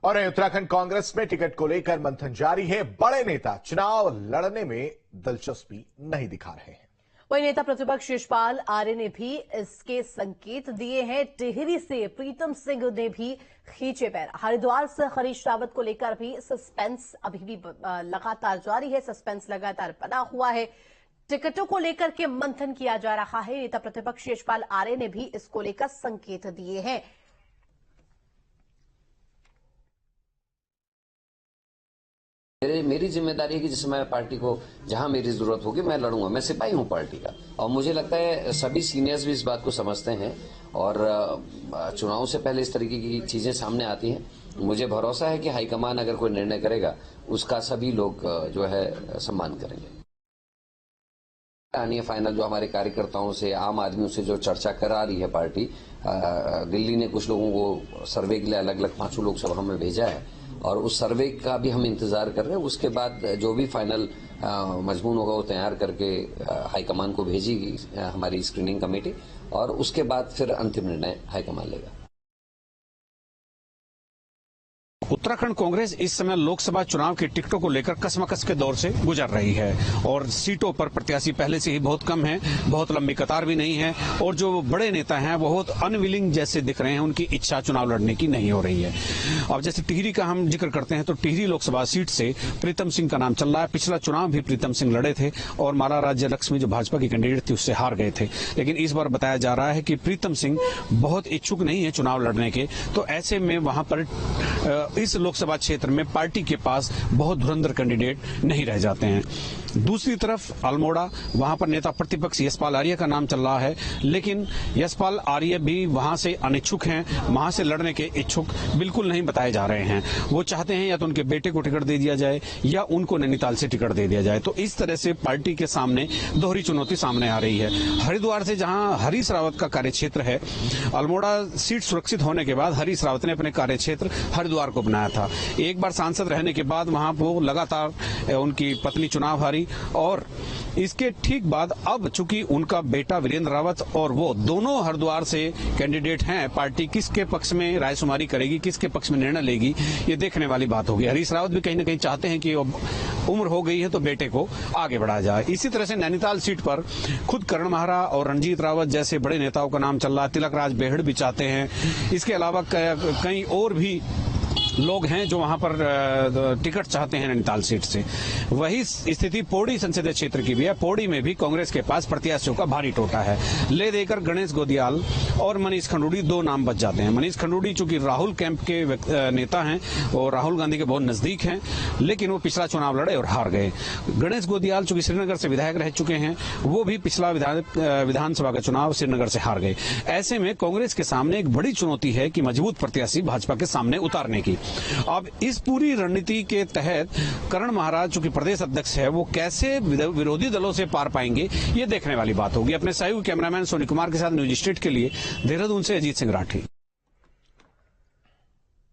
और उत्तराखंड कांग्रेस में टिकट को लेकर मंथन जारी है। बड़े नेता चुनाव लड़ने में दिलचस्पी नहीं दिखा रहे हैं। वही नेता प्रतिपक्ष यशपाल आर्य ने भी इसके संकेत दिए हैं। टिहरी से प्रीतम सिंह ने भी खींचे पैर। हरिद्वार से हरीश रावत को लेकर भी सस्पेंस अभी भी लगातार जारी है। सस्पेंस लगातार बना हुआ है। टिकटों को लेकर के मंथन किया जा रहा है। नेता प्रतिपक्ष यशपाल आर्य ने भी इसको लेकर संकेत दिए हैं। मेरी जिम्मेदारी है कि जिस समय पार्टी को जहां मेरी जरूरत होगी मैं लड़ूंगा। मैं सिपाही हूं पार्टी का, और मुझे लगता है सभी सीनियर्स भी इस बात को समझते हैं। और चुनाव से पहले इस तरीके की चीजें सामने आती हैं। मुझे भरोसा है कि हाईकमान अगर कोई निर्णय करेगा उसका सभी लोग जो है सम्मान करेंगे। आनी है फाइनल जो हमारे कार्यकर्ताओं से, आम आदमियों से जो चर्चा करा रही है पार्टी। दिल्ली ने कुछ लोगों को सर्वे के लिए अलग अलग 5 लोकसभा में भेजा है, और उस सर्वे का भी हम इंतजार कर रहे हैं। उसके बाद जो भी फाइनल मजमून होगा वो तैयार करके हाईकमान को भेजेगी हमारी स्क्रीनिंग कमेटी, और उसके बाद फिर अंतिम निर्णय हाईकमान लेगा। उत्तराखंड कांग्रेस इस समय लोकसभा चुनाव के टिकटों को लेकर कसमकस के दौर से गुजर रही है, और सीटों पर प्रत्याशी पहले से ही बहुत कम है, बहुत लंबी कतार भी नहीं है, और जो बड़े नेता हैं वो बहुत अनविलिंग जैसे दिख रहे हैं। उनकी इच्छा चुनाव लड़ने की नहीं हो रही है। अब जैसे टिहरी का हम जिक्र करते हैं तो टिहरी लोकसभा सीट से प्रीतम सिंह का नाम चल रहा है। पिछला चुनाव भी प्रीतम सिंह लड़े थे और माला राज्य लक्ष्मी जो भाजपा की कैंडिडेट थी उससे हार गए थे, लेकिन इस बार बताया जा रहा है कि प्रीतम सिंह बहुत इच्छुक नहीं है चुनाव लड़ने के। तो ऐसे में वहां पर इस लोकसभा क्षेत्र में पार्टी के पास बहुत धुरंधर कैंडिडेट नहीं रह जाते हैं। दूसरी तरफ अल्मोड़ा, वहां पर नेता प्रतिपक्ष यशपाल आर्य का नाम चल रहा है, लेकिन यशपाल आर्य भी वहां से अनिच्छुक हैं। वहां से लड़ने के इच्छुक बिल्कुल नहीं बताए जा रहे हैं। वो चाहते हैं या तो उनके बेटे को टिकट दे दिया जाए या उनको नैनीताल से टिकट दे दिया जाए। तो इस तरह से पार्टी के सामने दोहरी चुनौती सामने आ रही है। हरिद्वार से जहां हरीश रावत का कार्यक्षेत्र है, अल्मोड़ा सीट सुरक्षित होने के बाद हरीश रावत ने अपने कार्यक्षेत्र हरिद्वार को बनाया था। एक बार सांसद रहने के बाद वहां वो लगातार उनकी पत्नी चुनाव हारी, और इसके ठीक बाद अब चूंकि उनका बेटा वीरेंद्र रावत और वो दोनों हरिद्वार से कैंडिडेट हैं, पार्टी किसके पक्ष में रायशुमारी करेगी, किसके पक्ष में निर्णय लेगी, ये देखने वाली बात होगी। हरीश रावत भी कहीं ना कहीं चाहते हैं कि उम्र हो गई है तो बेटे को आगे बढ़ाया जाए। इसी तरह से नैनीताल सीट पर खुद करण माहरा और रणजीत रावत जैसे बड़े नेताओं का नाम चल रहा है। तिलक राज बेहड़ भी चाहते हैं। इसके अलावा कई और भी लोग हैं जो वहां पर टिकट चाहते हैं नैनीताल सीट से। वही स्थिति पौड़ी संसदीय क्षेत्र की भी है। पौड़ी में भी कांग्रेस के पास प्रत्याशियों का भारी टोटा है। ले देकर गणेश गोदियाल और मनीष खंडूड़ी 2 नाम बच जाते हैं। मनीष खंडूड़ी चूंकि राहुल कैंप के नेता हैं और राहुल गांधी के बहुत नजदीक हैं, लेकिन वो पिछला चुनाव लड़े और हार गए। गणेश गोदियाल चूंकि श्रीनगर से विधायक रह चुके हैं, वो भी पिछला विधानसभा का चुनाव श्रीनगर से हार गए। ऐसे में कांग्रेस के सामने एक बड़ी चुनौती है कि मजबूत प्रत्याशी भाजपा के सामने उतारने की। अब इस पूरी रणनीति के तहत करण महाराज जो कि प्रदेश अध्यक्ष है, वो कैसे विरोधी दलों से पार पाएंगे, ये देखने वाली बात होगी। अपने सहयोगी कैमरामैन सोनी कुमार के साथ न्यूज स्टेट के लिए देहरादून से अजीत सिंह राठी।